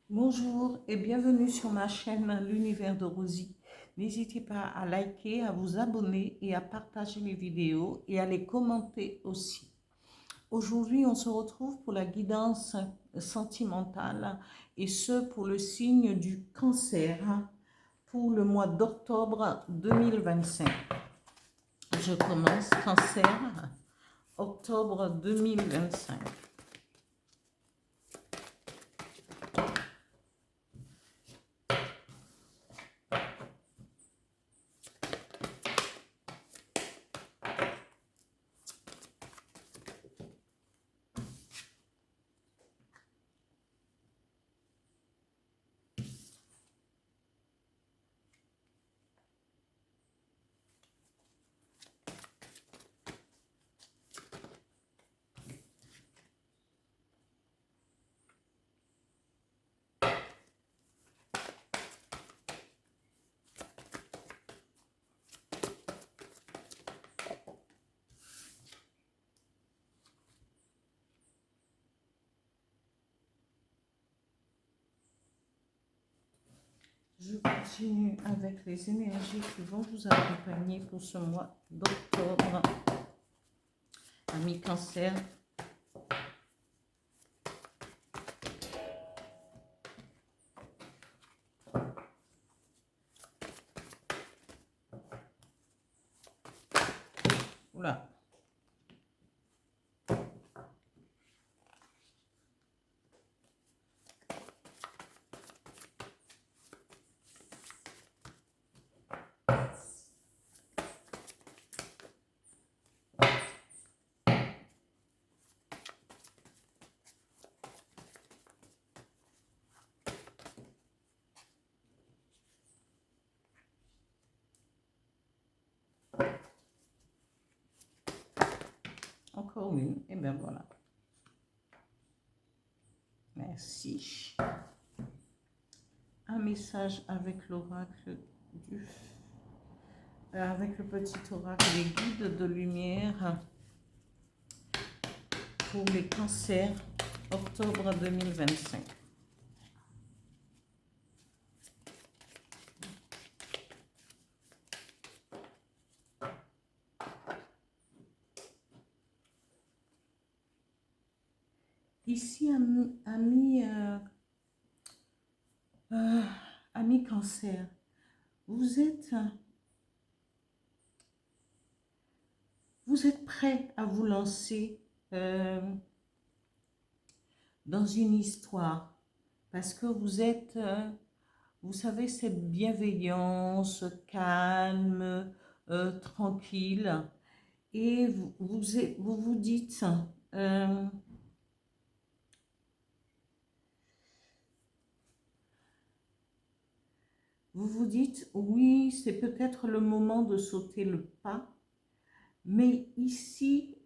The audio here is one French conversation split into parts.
Bonjour et bienvenue sur ma chaîne L'Univers de Rosie. N'hésitez pas à liker, à vous abonner et à partager les vidéos et à les commenter aussi. Aujourd'hui, on se retrouve pour la guidance sentimentale et ce pour le signe du cancer pour le mois d'octobre 2025. Je commence cancer, octobre 2025. Je continue avec les énergies qui vont vous accompagner pour ce mois d'octobre. Amis cancer, oula, encore une, et bien voilà. Merci. Un message avec l'oracle avec le petit oracle des guides de lumière pour les cancers, octobre 2025. Ici, ami cancer, vous êtes prêt à vous lancer dans une histoire parce que vous êtes, vous savez, cette bienveillance calme, tranquille, et vous dites, oui, c'est peut-être le moment de sauter le pas, mais ici,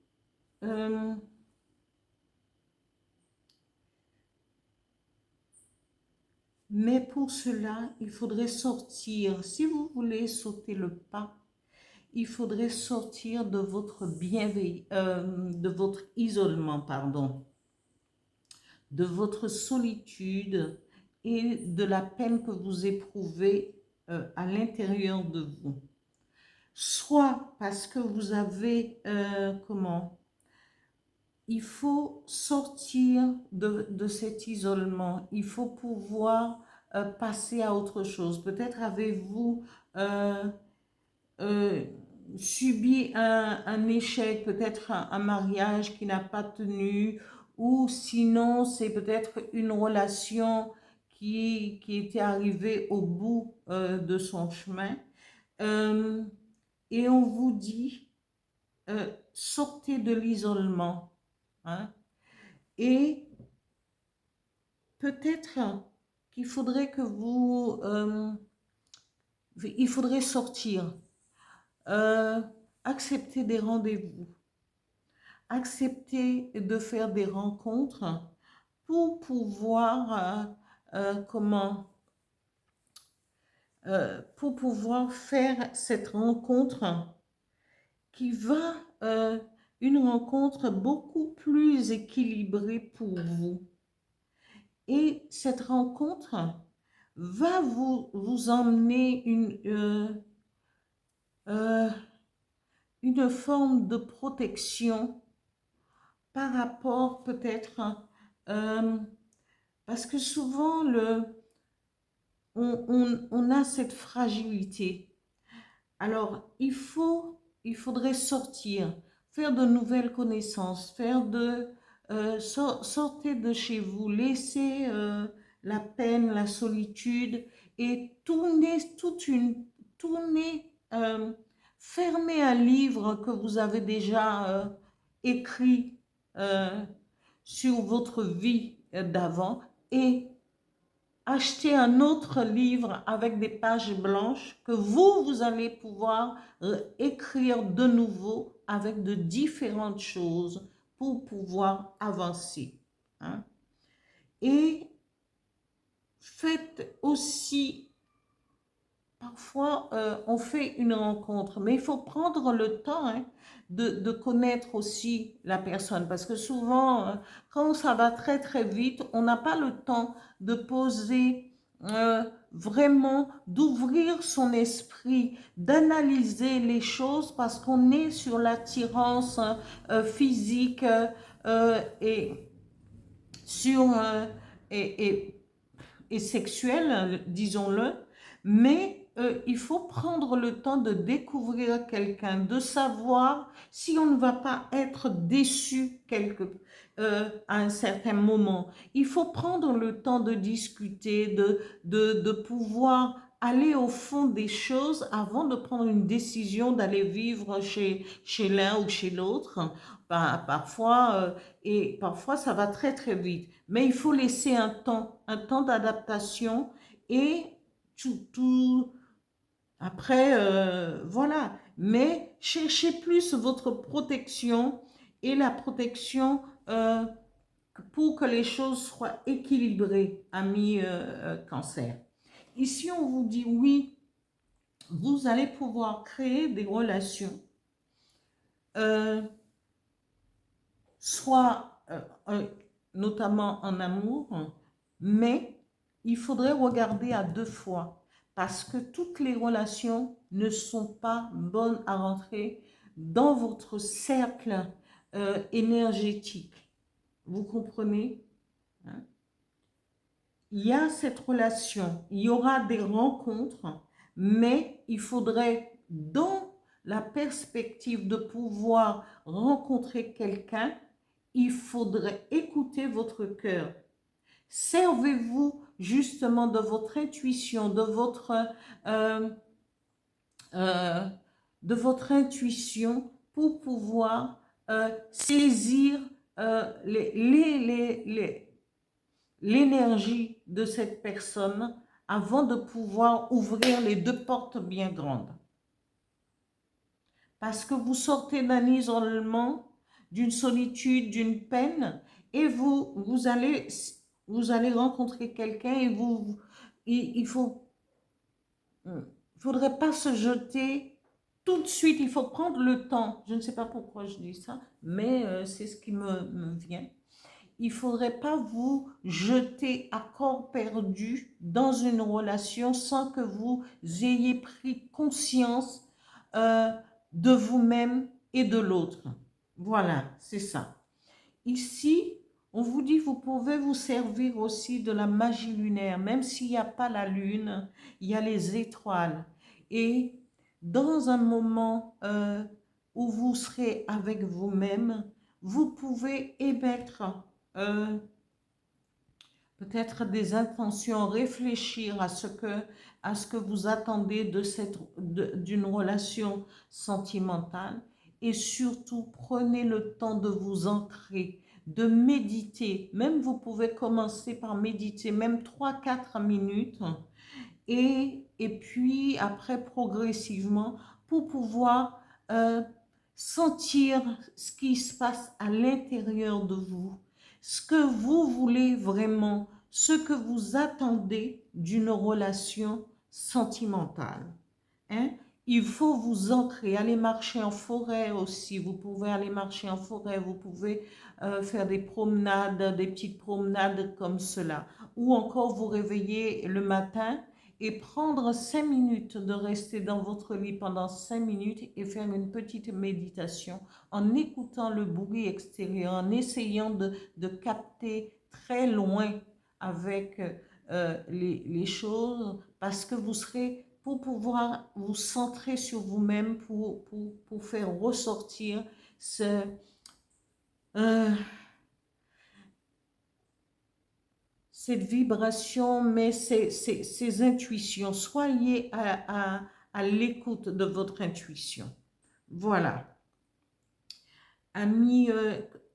mais pour cela, il faudrait sortir. Si vous voulez sauter le pas, il faudrait sortir de votre de votre isolement, pardon, de votre solitude et de la peine que vous éprouvez à l'intérieur de vous. Soit parce que vous avez, il faut sortir de cet isolement, il faut pouvoir passer à autre chose. Peut-être avez-vous euh, subi un échec, peut-être un mariage qui n'a pas tenu, ou sinon c'est peut-être une relation qui était arrivée au bout de son chemin. Et on vous dit, sortez de l'isolement. Hein, et peut-être qu'il faudrait que vous... il faudrait sortir. Accepter des rendez-vous. Accepter de faire des rencontres pour pouvoir... pour pouvoir faire cette rencontre qui va... une rencontre beaucoup plus équilibrée pour vous. Et cette rencontre va vous emmener une forme de protection par rapport peut-être, parce que souvent on a cette fragilité. Alors, il faudrait sortir, faire de nouvelles connaissances, sortez de chez vous, laissez la peine, la solitude et tournez, fermez un livre que vous avez déjà écrit euh, sur votre vie d'avant et achetez un autre livre avec des pages blanches que vous allez pouvoir écrire de nouveau avec de différentes choses pour pouvoir avancer. Hein. Et faites aussi, parfois on fait une rencontre, mais il faut prendre le temps de connaître aussi la personne, parce que souvent, quand ça va très très vite, on n'a pas le temps de poser vraiment, d'ouvrir son esprit, d'analyser les choses, parce qu'on est sur l'attirance physique et sur et, et sexuelle, disons-le, mais il faut prendre le temps de découvrir quelqu'un, de savoir si on ne va pas être déçu à un certain moment. Il faut prendre le temps de discuter, de pouvoir aller au fond des choses avant de prendre une décision d'aller vivre chez l'un ou chez l'autre. Parfois ça va très très vite, mais il faut laisser un temps d'adaptation et tout après, voilà. Mais cherchez plus votre protection et la protection pour que les choses soient équilibrées, ami cancer. Ici, on vous dit oui, vous allez pouvoir créer des relations, soit notamment en amour, mais il faudrait regarder à deux fois parce que toutes les relations ne sont pas bonnes à rentrer dans votre cercle énergétique. Vous comprenez? Hein? Il y a cette relation, il y aura des rencontres, mais il faudrait, dans la perspective de pouvoir rencontrer quelqu'un, il faudrait écouter votre cœur. Servez-vous justement de votre intuition, euh, de votre intuition pour pouvoir saisir l'énergie de cette personne avant de pouvoir ouvrir les deux portes bien grandes. Parce que vous sortez d'un isolement, d'une solitude, d'une peine, et vous allez rencontrer quelqu'un et il faudrait pas se jeter tout de suite, il faut prendre le temps. Je ne sais pas pourquoi je dis ça, mais c'est ce qui me vient. Il ne faudrait pas vous jeter à corps perdu dans une relation sans que vous ayez pris conscience de vous-même et de l'autre. Voilà, c'est ça. Ici, on vous dit, vous pouvez vous servir aussi de la magie lunaire, même s'il n'y a pas la lune, il y a les étoiles. Et dans un moment où vous serez avec vous-même, vous pouvez émettre peut-être des intentions, réfléchir à ce que vous attendez d'une relation sentimentale et surtout prenez le temps de vous ancrer, de méditer. Même vous pouvez commencer par méditer, même 3-4 minutes et puis après progressivement pour pouvoir sentir ce qui se passe à l'intérieur de vous, ce que vous voulez vraiment, ce que vous attendez d'une relation sentimentale. Hein? il faut vous ancrer, aller marcher en forêt aussi. Vous pouvez aller marcher en forêt, vous pouvez faire des promenades, des petites promenades comme cela. Ou encore vous réveiller le matin et prendre 5 minutes de rester dans votre lit pendant 5 minutes et faire une petite méditation en écoutant le bruit extérieur, en essayant de capter très loin avec les choses, parce que vous serez, pour pouvoir vous centrer sur vous-même, pour faire ressortir ce, euh, cette vibration, mais ces intuitions. Soyez à l'écoute de votre intuition. Voilà. Amis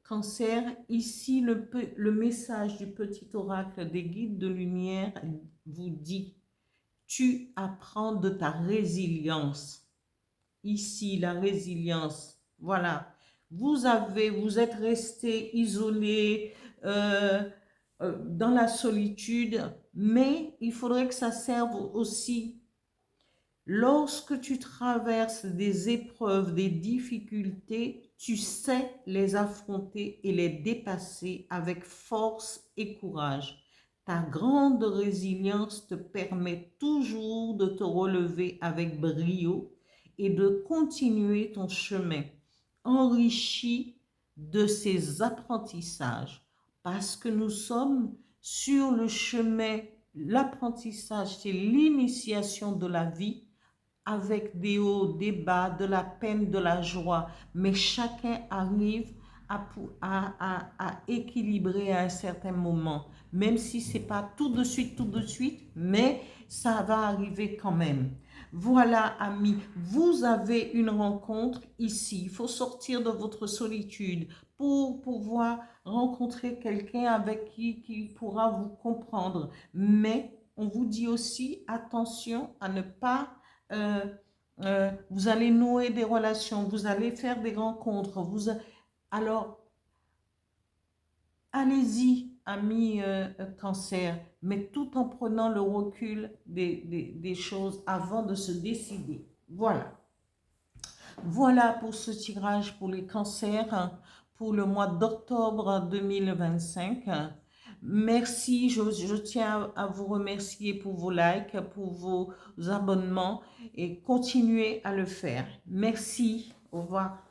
Cancer, ici le message du petit oracle des guides de lumière vous dit: tu apprends de ta résilience. Ici, la résilience. Voilà. Vous êtes resté isolé dans la solitude, mais il faudrait que ça serve aussi. Lorsque tu traverses des épreuves, des difficultés, tu sais les affronter et les dépasser avec force et courage. Ta grande résilience te permet toujours de te relever avec brio et de continuer ton chemin, enrichi de ces apprentissages, parce que nous sommes sur le chemin. L'apprentissage, c'est l'initiation de la vie, avec des hauts, des bas, de la peine, de la joie, mais chacun arrive à équilibrer à un certain moment, même si ce n'est pas tout de suite, mais ça va arriver quand même. Voilà, amis, vous avez une rencontre ici. Il faut sortir de votre solitude pour pouvoir rencontrer quelqu'un avec qui pourra vous comprendre. Mais on vous dit aussi, attention à ne pas vous allez nouer des relations, vous allez faire des rencontres. Alors, allez-y, amis Cancer, mais tout en prenant le recul des choses avant de se décider. Voilà. Voilà pour ce tirage pour les cancers pour le mois d'octobre 2025. Merci, je tiens à vous remercier pour vos likes, pour vos abonnements et continuez à le faire. Merci, au revoir.